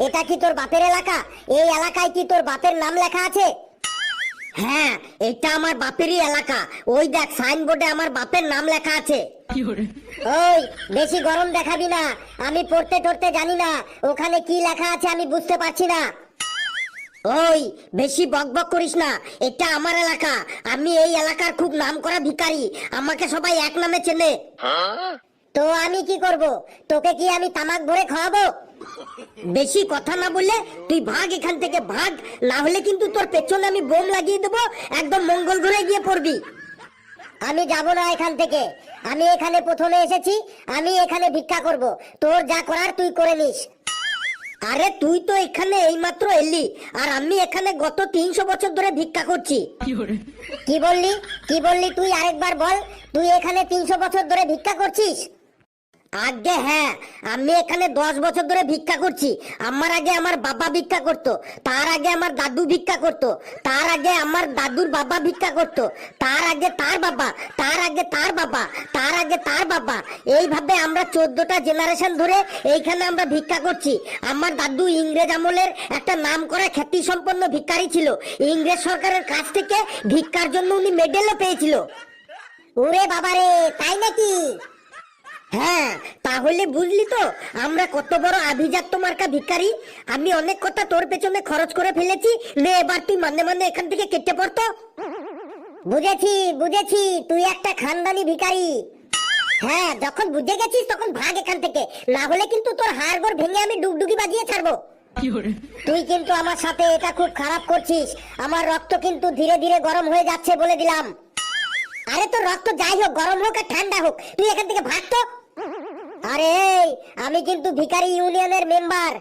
এটা কি তোর বাপের এলাকা? এই এলাকায় কি তোর বাপের নাম লেখা আছে? হ্যাঁ, এটা আমার বাপেরই এলাকা। ওই দেখ, সাইনবোর্ডে আমার বাপের নাম লেখা আছে। ওই, বেশি গরম দেখাবি না। আমি পড়তে টড়তে জানি না, ওখানে কি লেখা আছে আমি বুঝতে পারছি না। ওই, বেশি বকবক করিস না। এটা আমার এলাকা, আমি এই এলাকার খুব নামকরা ভিখারি। আমাকে সবাই এক নামে চেনে। তো আমি কি করব? তোকে কি আমি তামাক ভরে খাওয়াবো? বেশি কথা না বললে তুই ভাগ এখান থেকে, ভাগ। না হলে কিন্তু তোর পেছনে আমি বোম লাগিয়ে দেবো, একদম মঙ্গল ঘুরে গিয়ে পড়বি। আমি যাব না এখান থেকে। আমি এখানে প্রথমে এসেছি, আমি এখানে ভিক্ষা করব। তোর যা করার তুই করে নিস। আরে তুই তো এখানে এইমাত্র এলি, আর আমি এখানে গত 300 বছর ধরে ভিক্ষা করছি। কি বললি? কি বললি তুই? আরেকবার বল। তুই এখানে 300 বছর ধরে ভিক্ষা করছিস? আগে হ্যাঁ, আমি এখানে 10 বছর ধরে ভিক্ষা করছি। আমার আগে আমার বাবা ভিক্ষা করত, তার আগে আমার দাদু ভিক্ষা করত, তার আগে আমার দাদুর বাবা ভিক্ষা করত, তার আগে তার বাবা, তার আগে তার বাবা, তার আগে তার বাবা। এইভাবে আমরা 14টা জেনারেশন ধরে এইখানে আমরা ভিক্ষা করছি। আমার দাদু ইংরেজ আমলের একটা নামকরা খ্যাতি সম্পন্ন ভিখারি ছিল। ইংরেজ সরকারের কাছ থেকে ভিক্ষার জন্য উনি মেডেলও পেয়েছিল। ওরে বাবারে, তাই নাকি? হ্যাঁ, তাহলে বুঝলি তো আমরা কত বড় আভিজাত্য মার্কা ভিখারি। আমি অনেক কথা তোর পেছনে খরচ করে ফেলেছি। নে, এবার তুই মানে মানে এখান থেকে কেটে পড়তো। বুঝেছি বুঝেছি, তুই একটা খানদানি ভিখারি। হ্যাঁ, যখন বুঝে গেছিস তখন ভাগ এখান থেকে, না হলে কিন্তু তোর হাড়গোড় ভেঙে আমি ডুগডুগি বাজিয়ে ছাড়বো। তুই কিন্তু আমার সাথে এটা খুব খারাপ করছিস। আমার রক্ত কিন্তু ধীরে ধীরে গরম হয়ে যাচ্ছে বলে দিলাম। আরে তোর রক্ত যাই হোক, গরম হোক আর ঠান্ডা হোক, তুই এখান থেকে ভাগ তো। আরে আমি কিন্তু ভিখারি ইউনিয়নের মেম্বার।